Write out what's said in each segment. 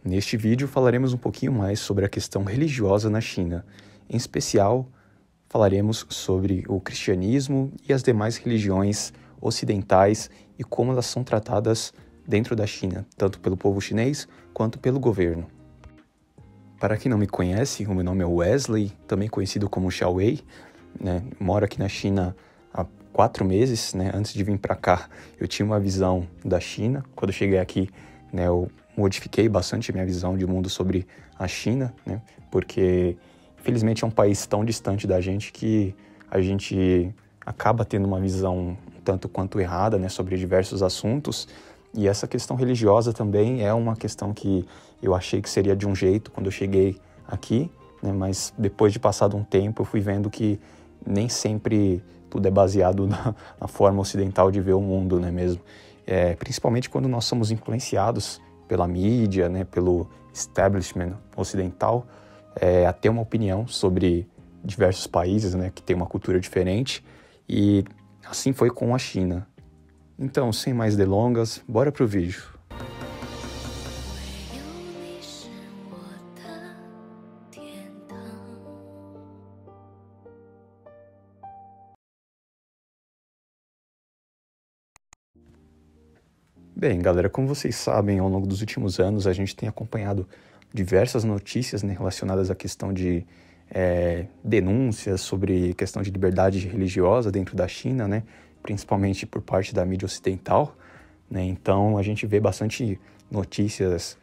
Neste vídeo falaremos um pouquinho mais sobre a questão religiosa na China. Em especial, falaremos sobre o cristianismo e as demais religiões ocidentais e como elas são tratadas dentro da China, tanto pelo povo chinês quanto pelo governo. Para quem não me conhece, o meu nome é Wesley, também conhecido como Xiaowei, Moro aqui na China há 4 meses, Antes de vir para cá, eu tinha uma visão da China. Quando eu cheguei aqui, eu modifiquei bastante a minha visão de mundo sobre a China, porque infelizmente é um país tão distante da gente que a gente acaba tendo uma visão um tanto quanto errada, sobre diversos assuntos. E essa questão religiosa também é uma questão que eu achei que seria de um jeito quando eu cheguei aqui, mas depois de passado um tempo eu fui vendo que nem sempre tudo é baseado na forma ocidental de ver o mundo, mesmo. Principalmente quando nós somos influenciados pela mídia, pelo establishment ocidental, a ter uma opinião sobre diversos países, que tem uma cultura diferente, e assim foi com a China. Então, sem mais delongas, bora pro vídeo. Bem, galera, como vocês sabem, ao longo dos últimos anos a gente tem acompanhado diversas notícias relacionadas à questão de denúncias sobre questão de liberdade religiosa dentro da China, principalmente por parte da mídia ocidental. Então a gente vê bastante notícias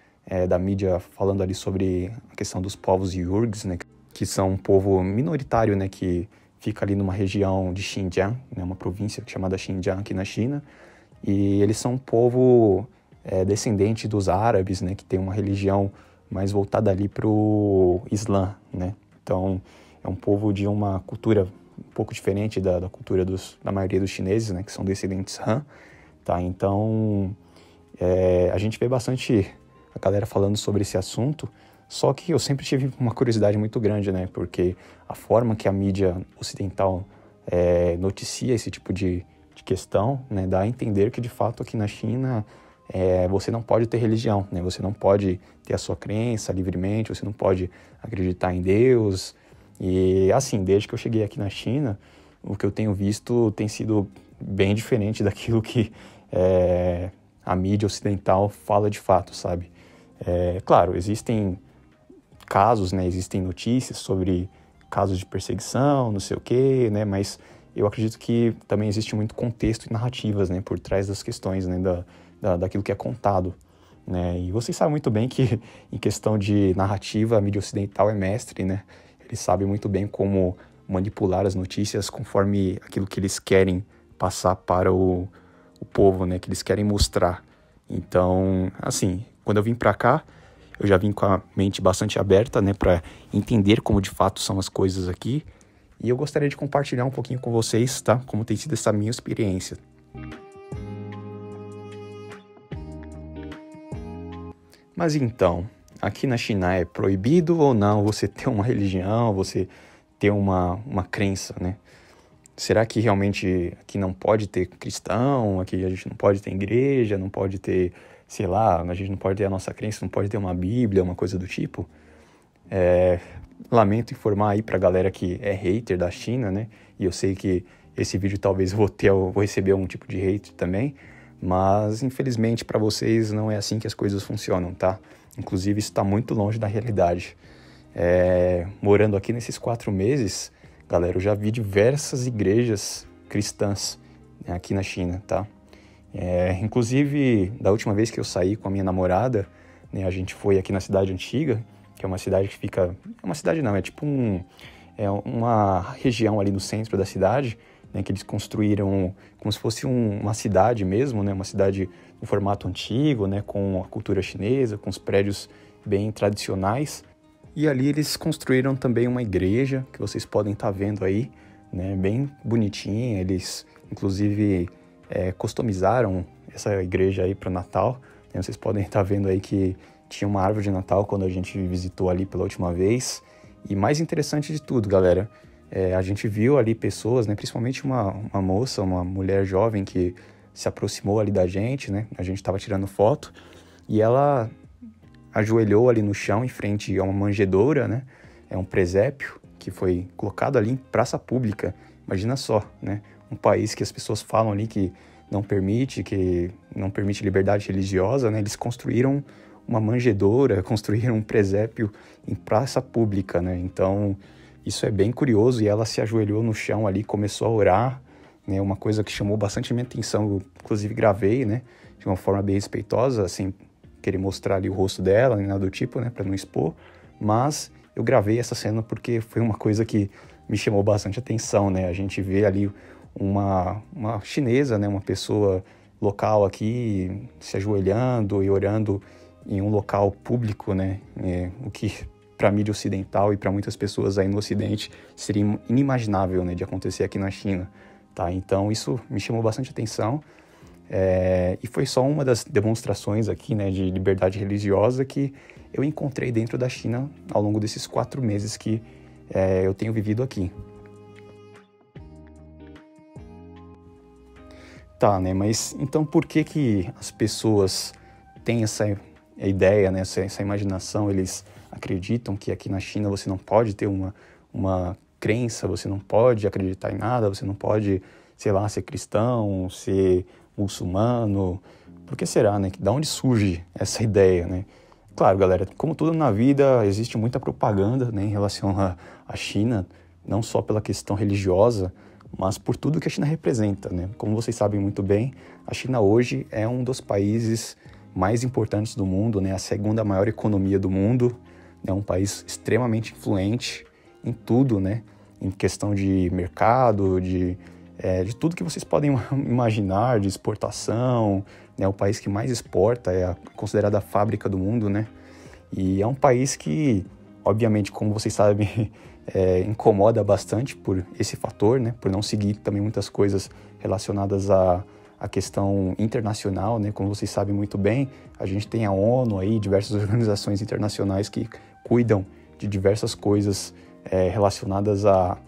da mídia falando ali sobre a questão dos povos Uyghurs, que são um povo minoritário, que fica ali numa região de Xinjiang, uma província chamada Xinjiang aqui na China. E eles são um povo descendente dos árabes, que tem uma religião mais voltada ali para o Islã, Então, é um povo de uma cultura um pouco diferente da cultura da maioria dos chineses, que são descendentes Han, tá? Então, a gente vê bastante a galera falando sobre esse assunto, só que eu sempre tive uma curiosidade muito grande, porque a forma que a mídia ocidental noticia esse tipo de questão, dá a entender que, de fato, aqui na China, você não pode ter religião, você não pode ter a sua crença livremente, você não pode acreditar em Deus. E, assim, desde que eu cheguei aqui na China, o que eu tenho visto tem sido bem diferente daquilo que a mídia ocidental fala de fato, sabe? Claro, existem casos, existem notícias sobre casos de perseguição, não sei o quê, mas eu acredito que também existe muito contexto e narrativas, por trás das questões, daquilo que é contado, E vocês sabem muito bem que, em questão de narrativa, a mídia ocidental é mestre, Eles sabem muito bem como manipular as notícias conforme aquilo que eles querem passar para o povo, que eles querem mostrar. Então, assim, quando eu vim para cá, eu já vim com a mente bastante aberta, para entender como de fato são as coisas aqui. E eu gostaria de compartilhar um pouquinho com vocês, tá? Como tem sido essa minha experiência. Mas então, aqui na China é proibido ou não você ter uma religião, você ter uma crença, Será que realmente aqui não pode ter cristão, aqui a gente não pode ter igreja, não pode ter, sei lá, a gente não pode ter a nossa crença, não pode ter uma Bíblia, uma coisa do tipo? Lamento informar aí pra galera que é hater da China, E eu sei que esse vídeo talvez eu vou receber algum tipo de hate também, mas infelizmente para vocês não é assim que as coisas funcionam, tá? Inclusive isso está muito longe da realidade. Morando aqui nesses 4 meses, galera, eu já vi diversas igrejas cristãs aqui na China, tá? Inclusive, da última vez que eu saí com a minha namorada, a gente foi aqui na cidade antiga, que é uma cidade que fica... Uma cidade não, é tipo uma região ali no centro da cidade, que eles construíram como se fosse uma cidade mesmo, uma cidade no formato antigo, com a cultura chinesa, com os prédios bem tradicionais. E ali eles construíram também uma igreja, que vocês podem estar vendo aí, bem bonitinha. Eles, inclusive, customizaram essa igreja aí para o Natal. Vocês podem estar vendo aí que tinha uma árvore de Natal quando a gente visitou ali pela última vez. E mais interessante de tudo, galera, a gente viu ali pessoas, principalmente uma moça, uma mulher jovem que se aproximou ali da gente, A gente estava tirando foto e ela ajoelhou ali no chão em frente a uma manjedoura, né? É um presépio que foi colocado ali em praça pública. Imagina só, né? Um país que as pessoas falam ali que não permite liberdade religiosa, né? Eles construíram uma manjedoura, construíram um presépio em praça pública, né? Então, isso é bem curioso, e ela se ajoelhou no chão ali, começou a orar, né? Uma coisa que chamou bastante minha atenção, eu inclusive gravei, né? De uma forma bem respeitosa, sem querer mostrar ali o rosto dela, nem nada do tipo, né? Para não expor, mas eu gravei essa cena porque foi uma coisa que me chamou bastante atenção, né? A gente vê ali uma chinesa, né? Uma pessoa local aqui se ajoelhando e orando em um local público, né? O que para a mídia ocidental e para muitas pessoas aí no Ocidente seria inimaginável, né? De acontecer aqui na China, tá? Então isso me chamou bastante atenção. E foi só uma das demonstrações aqui, né, de liberdade religiosa que eu encontrei dentro da China ao longo desses 4 meses que eu tenho vivido aqui. Tá, né, mas então por que as pessoas têm essa ideia, né, essa imaginação? Eles acreditam que aqui na China você não pode ter uma crença, você não pode acreditar em nada, você não pode, sei lá, ser cristão, ser muçulmano. Por que será, né? Da onde surge essa ideia, né? Claro, galera, como tudo na vida, existe muita propaganda, né, em relação à China, não só pela questão religiosa, mas por tudo que a China representa, né? Como vocês sabem muito bem, a China hoje é um dos países mais importantes do mundo, né? A segunda maior economia do mundo, é um país extremamente influente em tudo, né? Em questão de mercado, de tudo que vocês podem imaginar, de exportação, né? O país que mais exporta, é considerada a fábrica do mundo, né? E é um país que, obviamente, como vocês sabem, incomoda bastante por esse fator, né? Por não seguir também muitas coisas relacionadas à questão internacional, né? Como vocês sabem muito bem, a gente tem a ONU aí, diversas organizações internacionais que cuidam de diversas coisas relacionadas a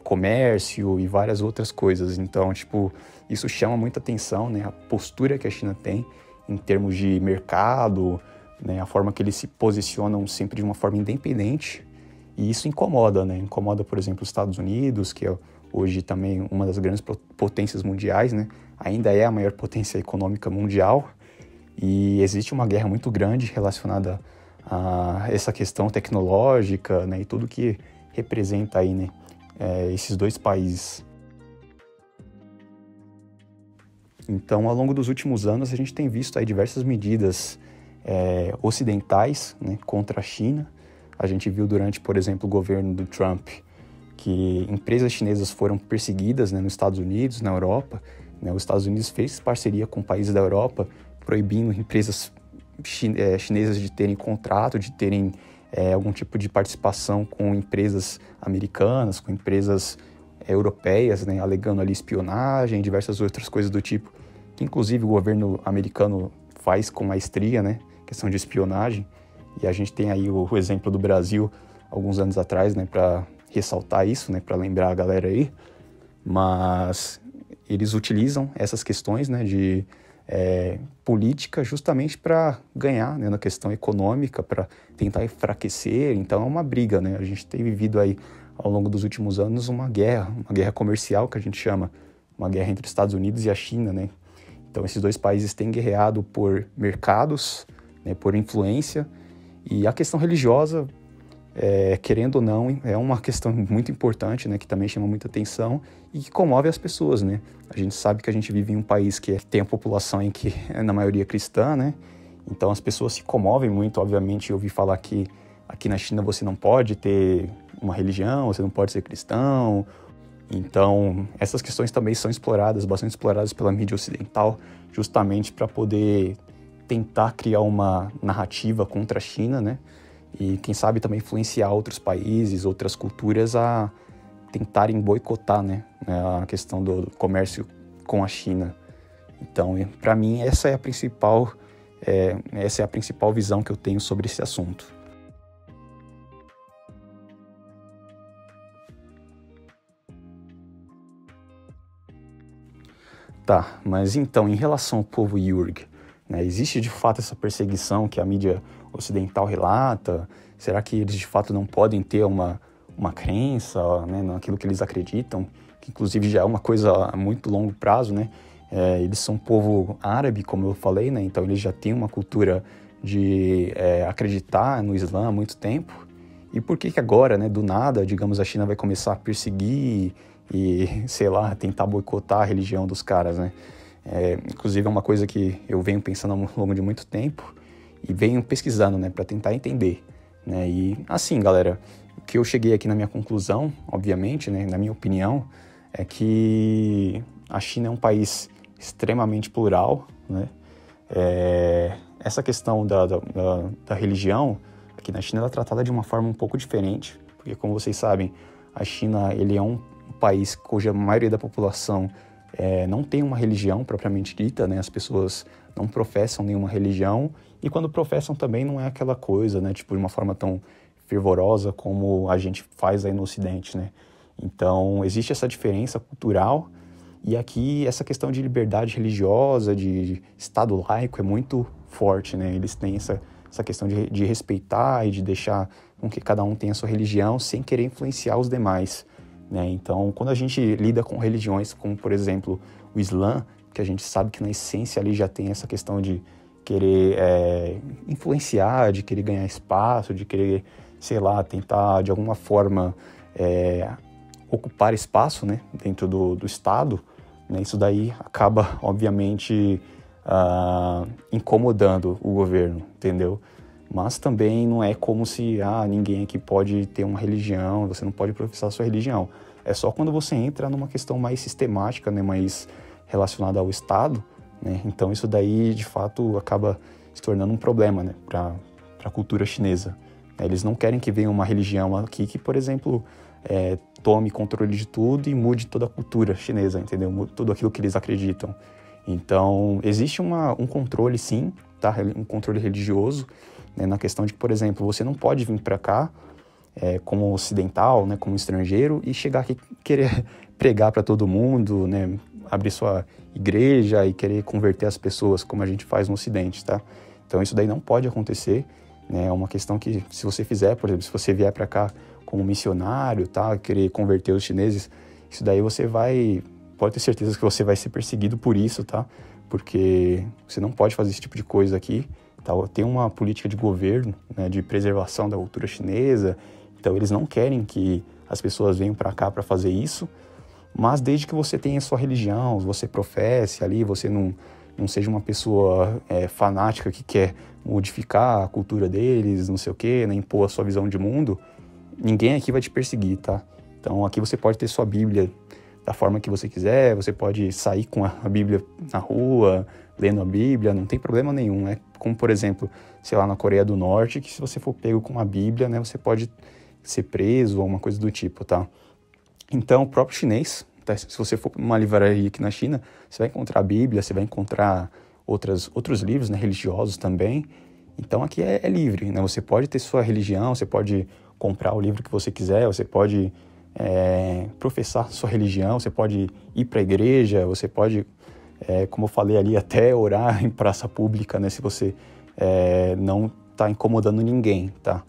comércio e várias outras coisas. Então, isso chama muita atenção, né? A postura que a China tem em termos de mercado, né? A forma que eles se posicionam sempre de uma forma independente, e isso incomoda, né? Incomoda, por exemplo, os Estados Unidos, que é hoje também uma das grandes potências mundiais, né? Ainda é a maior potência econômica mundial, e existe uma guerra muito grande relacionada a essa questão tecnológica, né? E tudo que representa aí, né? Esses dois países. Então, ao longo dos últimos anos, a gente tem visto aí diversas medidas ocidentais, né, contra a China. A gente viu durante, por exemplo, o governo do Trump, que empresas chinesas foram perseguidas, né, nos Estados Unidos, na Europa. Né, os Estados Unidos fez parceria com países da Europa, proibindo empresas chinesas de terem contrato, de terem algum tipo de participação com empresas americanas, com empresas europeias, né, alegando ali espionagem, diversas outras coisas do tipo, que inclusive o governo americano faz com maestria, né, questão de espionagem. E a gente tem aí o exemplo do Brasil, alguns anos atrás, né, para ressaltar isso, né, para lembrar a galera aí. Mas eles utilizam essas questões, né, de política justamente para ganhar, né, na questão econômica, para tentar enfraquecer. Então é uma briga, né? A gente tem vivido aí ao longo dos últimos anos uma guerra comercial, que a gente chama, uma guerra entre os Estados Unidos e a China, né? Então esses dois países têm guerreado por mercados, né, por influência, e a questão religiosa, querendo ou não, é uma questão muito importante, né, que também chama muita atenção e que comove as pessoas, né? A gente sabe que a gente vive em um país que tem a população em que é na maioria cristã, né? Então as pessoas se comovem muito. Obviamente, eu ouvi falar que aqui na China você não pode ter uma religião, você não pode ser cristão. Então essas questões também são bastante exploradas pela mídia ocidental, justamente para poder tentar criar uma narrativa contra a China, né? E quem sabe também influenciar outros países, outras culturas a tentarem boicotar, né, a questão do comércio com a China. Então, para mim, essa é a principal visão que eu tenho sobre esse assunto. Tá, mas então, em relação ao povo Uyghur, né, existe de fato essa perseguição que a mídia ocidental relata? Será que eles de fato não podem ter uma crença, né, naquilo que eles acreditam? Que inclusive já é uma coisa a muito longo prazo, né? Eles são um povo árabe, como eu falei, né? Então eles já têm uma cultura de acreditar no Islã há muito tempo. E por que agora, né, do nada, digamos, a China vai começar a perseguir e, sei lá, tentar boicotar a religião dos caras, né? Inclusive é uma coisa que eu venho pensando ao longo de muito tempo e venho pesquisando, né, para tentar entender, né? E assim, galera, o que eu cheguei aqui na minha conclusão, obviamente, né, na minha opinião, é que a China é um país extremamente plural, né? Essa questão da religião aqui na China ela é tratada de uma forma um pouco diferente, porque como vocês sabem, a China ele é um país cuja maioria da população não tem uma religião propriamente dita, né? As pessoas não professam nenhuma religião e quando professam também não é aquela coisa, né? Tipo, de uma forma tão fervorosa como a gente faz aí no Ocidente, né? Então, existe essa diferença cultural e aqui essa questão de liberdade religiosa, de Estado laico é muito forte, né? Eles têm essa questão de respeitar e de deixar com que cada um tenha a sua religião sem querer influenciar os demais, né? Então, quando a gente lida com religiões como, por exemplo, o Islã, que a gente sabe que na essência ali já tem essa questão de querer influenciar, de querer ganhar espaço, de querer, sei lá, tentar de alguma forma ocupar espaço, né, dentro do Estado, né? Isso daí acaba, obviamente, incomodando o governo, entendeu? Mas também não é como se ninguém aqui pode ter uma religião, você não pode professar a sua religião. É só quando você entra numa questão mais sistemática, né, mais relacionada ao Estado, né? Então isso daí, de fato, acaba se tornando um problema, né, para a cultura chinesa. Eles não querem que venha uma religião aqui que, por exemplo, tome controle de tudo e mude toda a cultura chinesa, entendeu? Tudo aquilo que eles acreditam. Então, existe um controle, sim, tá? Um controle religioso, né? Na questão de que, por exemplo, você não pode vir para cá como ocidental, né? Como estrangeiro, e chegar aqui e querer pregar para todo mundo, né? Abrir sua igreja e querer converter as pessoas, como a gente faz no Ocidente, tá? Então, isso daí não pode acontecer, né? É uma questão que, se você fizer, por exemplo, se você vier para cá como missionário, tá? Querer converter os chineses, isso daí pode ter certeza que você vai ser perseguido por isso, tá? Porque você não pode fazer esse tipo de coisa aqui, tá? Tem uma política de governo, né, de preservação da cultura chinesa, então eles não querem que as pessoas venham para cá para fazer isso, mas desde que você tenha a sua religião, você professe ali, você não seja uma pessoa fanática que quer modificar a cultura deles, não sei o quê, né, impor a sua visão de mundo, ninguém aqui vai te perseguir, tá? Então aqui você pode ter sua Bíblia da forma que você quiser, você pode sair com a Bíblia na rua, lendo a Bíblia, não tem problema nenhum. É como, por exemplo, sei lá, na Coreia do Norte, que se você for pego com uma Bíblia, né, você pode ser preso ou uma coisa do tipo, tá? Então, o próprio chinês, tá? Se você for uma livraria aqui na China, você vai encontrar a Bíblia, você vai encontrar outros livros, né, religiosos também. Então, aqui é livre, né? Você pode ter sua religião, você pode comprar o livro que você quiser, você pode professar sua religião, você pode ir para a igreja, você pode, como eu falei ali, até orar em praça pública, né, se você não está incomodando ninguém, tá?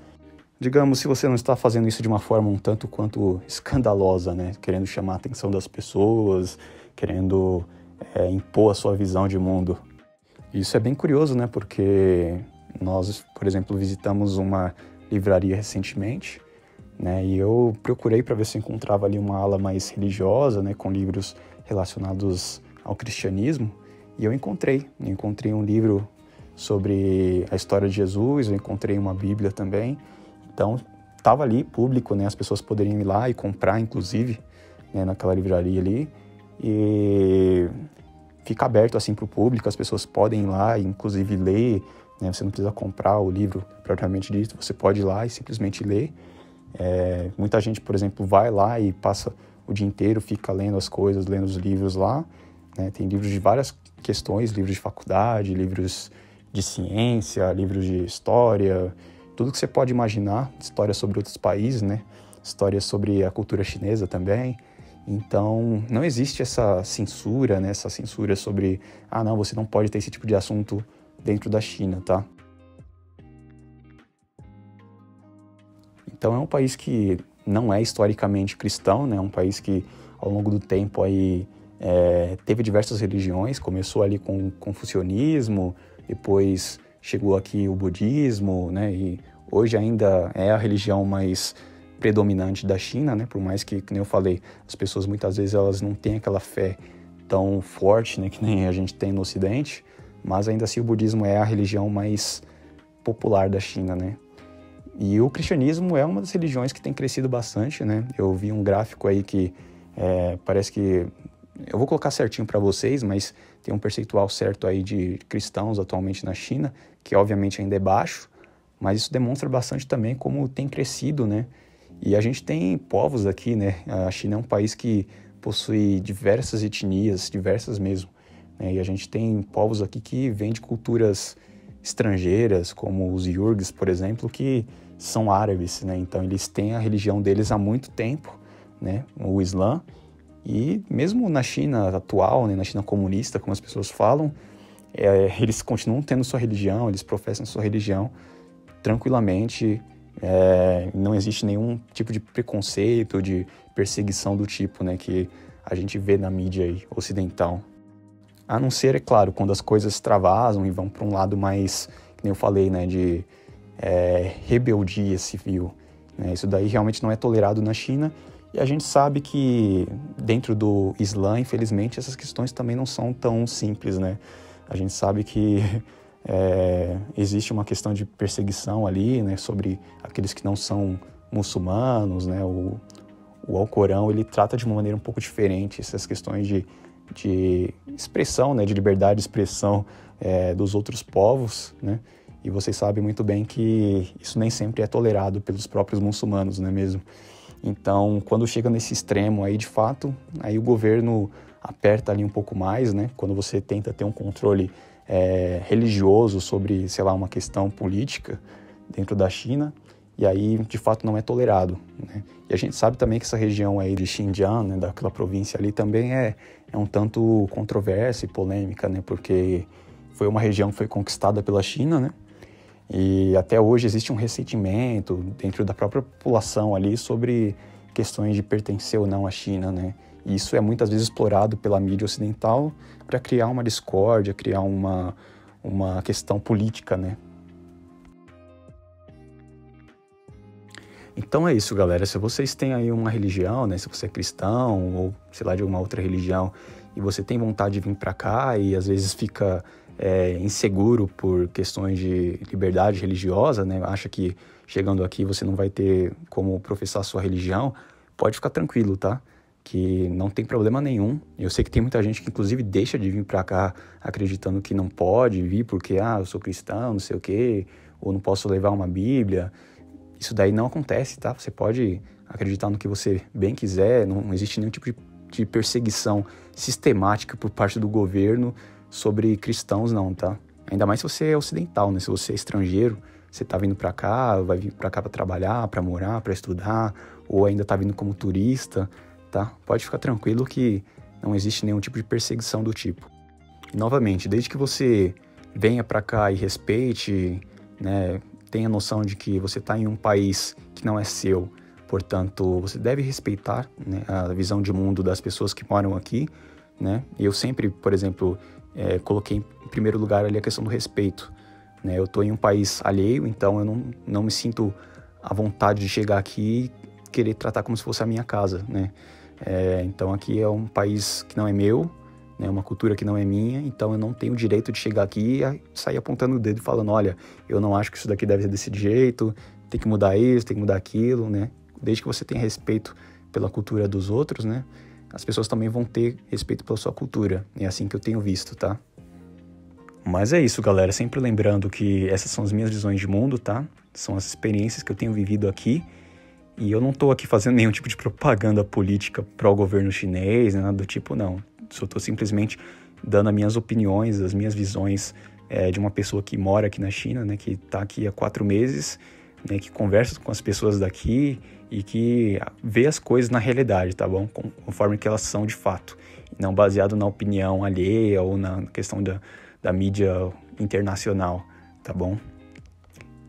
Digamos, se você não está fazendo isso de uma forma um tanto quanto escandalosa, né, querendo chamar a atenção das pessoas, querendo impor a sua visão de mundo. Isso é bem curioso, né, porque nós, por exemplo, visitamos uma livraria recentemente, né, e eu procurei para ver se eu encontrava ali uma ala mais religiosa, né, com livros relacionados ao cristianismo, e eu encontrei um livro sobre a história de Jesus, eu encontrei uma Bíblia também, então estava ali público, né, as pessoas poderiam ir lá e comprar, inclusive, né, naquela livraria ali, e fica aberto assim para o público, as pessoas podem ir lá e inclusive ler, né, você não precisa comprar o livro propriamente dito, você pode ir lá e simplesmente ler. Muita gente, por exemplo, vai lá e passa o dia inteiro, fica lendo as coisas, lendo os livros lá, né? Tem livros de várias questões, livros de faculdade, livros de ciência, livros de história, tudo que você pode imaginar, história sobre outros países, né? História sobre a cultura chinesa também. Então, não existe essa censura, né? Essa censura sobre, não, você não pode ter esse tipo de assunto dentro da China, tá? Então é um país que não é historicamente cristão, né? É um país que ao longo do tempo aí teve diversas religiões, começou ali com o confucionismo, depois chegou aqui o budismo, né? E hoje ainda é a religião mais predominante da China, né? Por mais que nem eu falei, as pessoas muitas vezes elas não têm aquela fé tão forte, né? Que nem a gente tem no Ocidente, mas ainda assim o budismo é a religião mais popular da China, né? E o cristianismo é uma das religiões que tem crescido bastante, né? Eu vi um gráfico aí que parece que... Eu vou colocar certinho para vocês, mas tem um percentual certo aí de cristãos atualmente na China, que obviamente ainda é baixo, mas isso demonstra bastante também como tem crescido, né? E a gente tem povos aqui, né? A China é um país que possui diversas etnias, diversas mesmo, né? E a gente tem povos aqui que vêm de culturas estrangeiras, como os Yurgs, por exemplo, que são árabes, né? Então eles têm a religião deles há muito tempo, né? O Islã. E mesmo na China atual, né, na China comunista, como as pessoas falam, eles continuam tendo sua religião, eles professam sua religião tranquilamente. Não existe nenhum tipo de preconceito, de perseguição do tipo, né, que a gente vê na mídia aí, ocidental. A não ser, é claro, quando as coisas extravasam e vão para um lado mais, como eu falei, né, de rebeldia civil, né? Isso daí realmente não é tolerado na China. E a gente sabe que dentro do Islã, infelizmente, essas questões também não são tão simples, né? A gente sabe que existe uma questão de perseguição ali, né, sobre aqueles que não são muçulmanos, né? O Alcorão, ele trata de uma maneira um pouco diferente essas questões de expressão, né, de liberdade de expressão dos outros povos, né? E vocês sabem muito bem que isso nem sempre é tolerado pelos próprios muçulmanos, não é mesmo? Então, quando chega nesse extremo aí, de fato, aí o governo aperta ali um pouco mais, né? Quando você tenta ter um controle religioso sobre, sei lá, uma questão política dentro da China, e aí, de fato, não é tolerado, né? E a gente sabe também que essa região aí de Xinjiang, né, daquela província ali, também é um tanto controversa e polêmica, né? Porque foi uma região que foi conquistada pela China, né? E até hoje existe um ressentimento dentro da própria população ali sobre questões de pertencer ou não à China, né? E isso é muitas vezes explorado pela mídia ocidental para criar uma discórdia, criar uma questão política, né? Então é isso, galera. Se vocês têm aí uma religião, né? Se você é cristão ou, sei lá, de alguma outra religião e você tem vontade de vir para cá e às vezes fica inseguro por questões de liberdade religiosa, né? Acha que chegando aqui você não vai ter como professar sua religião, pode ficar tranquilo, tá? Que não tem problema nenhum. Eu sei que tem muita gente que inclusive deixa de vir para cá acreditando que não pode vir porque, eu sou cristão, não sei o quê, ou não posso levar uma Bíblia. Isso daí não acontece, tá? Você pode acreditar no que você bem quiser, não existe nenhum tipo de perseguição sistemática por parte do governo sobre cristãos, não, tá? Ainda mais se você é ocidental, né? Se você é estrangeiro, você tá vindo pra cá, vai vir pra cá pra trabalhar, pra morar, pra estudar, ou ainda tá vindo como turista, tá? Pode ficar tranquilo que não existe nenhum tipo de perseguição do tipo. E, novamente, desde que você venha pra cá e respeite, né? Tenha noção de que você tá em um país que não é seu, portanto, você deve respeitar, né, a visão de mundo das pessoas que moram aqui, né? E eu sempre, por exemplo, coloquei em primeiro lugar ali a questão do respeito, né? Eu estou em um país alheio, então eu não me sinto à vontade de chegar aqui e querer tratar como se fosse a minha casa, né? Então aqui é um país que não é meu, né? Uma cultura que não é minha, então eu não tenho o direito de chegar aqui e sair apontando o dedo e falando, olha, eu não acho que isso daqui deve ser desse jeito, tem que mudar isso, tem que mudar aquilo, né? Desde que você tenha respeito pela cultura dos outros, né? As pessoas também vão ter respeito pela sua cultura. É assim que eu tenho visto, tá? Mas é isso, galera. Sempre lembrando que essas são as minhas visões de mundo, tá? São as experiências que eu tenho vivido aqui. E eu não tô aqui fazendo nenhum tipo de propaganda política pró-governo chinês, nada do tipo, não. Só tô simplesmente dando as minhas opiniões, as minhas visões de uma pessoa que mora aqui na China, né? Que tá aqui há 4 meses, né, que conversa com as pessoas daqui e que vê as coisas na realidade, tá bom? Conforme que elas são de fato. Não baseado na opinião alheia ou na questão da mídia internacional, tá bom?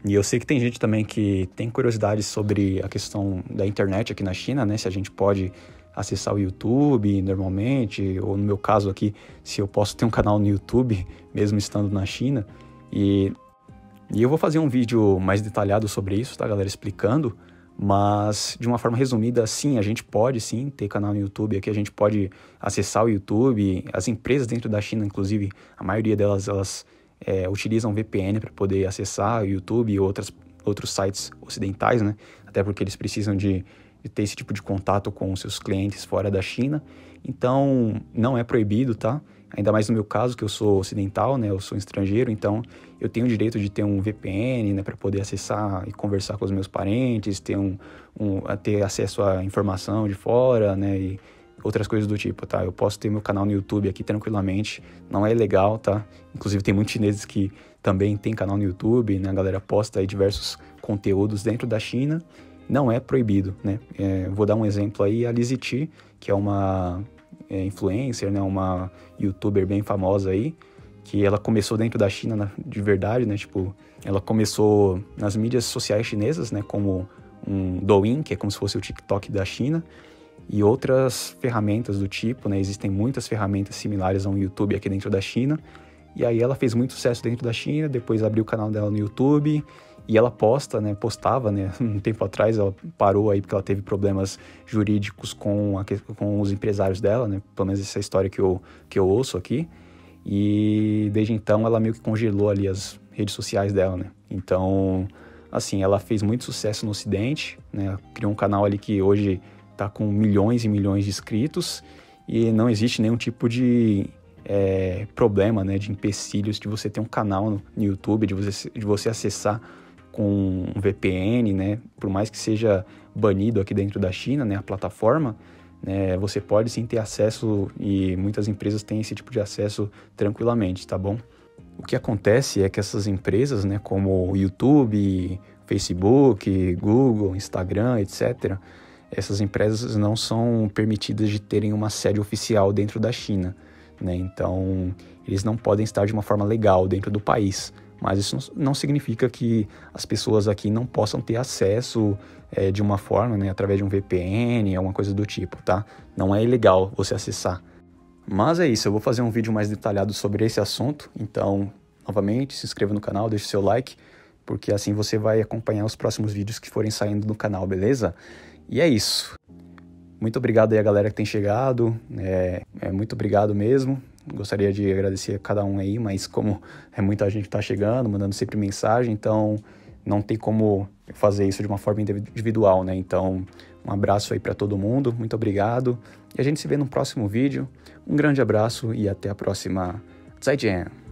E eu sei que tem gente também que tem curiosidade sobre a questão da internet aqui na China, né? Se a gente pode acessar o YouTube normalmente, ou no meu caso aqui, se eu posso ter um canal no YouTube, mesmo estando na China. E eu vou fazer um vídeo mais detalhado sobre isso, tá, galera? Explicando, mas de uma forma resumida, sim, a gente pode sim ter canal no YouTube, aqui a gente pode acessar o YouTube, as empresas dentro da China, inclusive, a maioria delas, elas utilizam VPN para poder acessar o YouTube e outros sites ocidentais, né? Até porque eles precisam de ter esse tipo de contato com os seus clientes fora da China. Então, não é proibido, tá? Ainda mais no meu caso, que eu sou ocidental, né? Eu sou estrangeiro, então eu tenho o direito de ter um VPN, né? Para poder acessar e conversar com os meus parentes, ter acesso à informação de fora, né? E outras coisas do tipo, tá? Eu posso ter meu canal no YouTube aqui tranquilamente, não é ilegal, tá? Inclusive tem muitos chineses que também tem canal no YouTube, né? A galera posta aí diversos conteúdos dentro da China, não é proibido, né? Vou dar um exemplo aí, a Lizzy T, que é uma influencer, né? Uma youtuber bem famosa aí, que ela começou dentro da China de verdade, né? Tipo, ela começou nas mídias sociais chinesas, né? Como um Douyin, que é como se fosse o TikTok da China, e outras ferramentas do tipo, né? Existem muitas ferramentas similares ao YouTube aqui dentro da China. E aí ela fez muito sucesso dentro da China, depois abriu o canal dela no YouTube e ela postava, né? Um tempo atrás ela parou aí porque ela teve problemas jurídicos com os empresários dela, né? Pelo menos essa história que eu ouço aqui. E desde então ela meio que congelou ali as redes sociais dela, né? Então, assim, ela fez muito sucesso no Ocidente, né? Criou um canal ali que hoje tá com milhões e milhões de inscritos e não existe nenhum tipo de problema, né, de empecilhos de você ter um canal no YouTube, de você acessar com um VPN, né, por mais que seja banido aqui dentro da China, né, a plataforma, né, você pode sim ter acesso e muitas empresas têm esse tipo de acesso tranquilamente, tá bom? O que acontece é que essas empresas, né, como o YouTube, Facebook, Google, Instagram, etc., essas empresas não são permitidas de terem uma sede oficial dentro da China, né? Então, eles não podem estar de uma forma legal dentro do país. Mas isso não significa que as pessoas aqui não possam ter acesso de uma forma, né, através de um VPN, alguma coisa do tipo, tá? Não é ilegal você acessar. Mas é isso, eu vou fazer um vídeo mais detalhado sobre esse assunto. Então, novamente, se inscreva no canal, deixe seu like, porque assim você vai acompanhar os próximos vídeos que forem saindo no canal, beleza? E é isso. Muito obrigado aí a galera que tem chegado, muito obrigado mesmo. Gostaria de agradecer a cada um aí, mas como muita gente que tá chegando, mandando sempre mensagem, então não tem como fazer isso de uma forma individual, né? Então, um abraço aí para todo mundo, muito obrigado. E a gente se vê no próximo vídeo. Um grande abraço e até a próxima. Zaijian!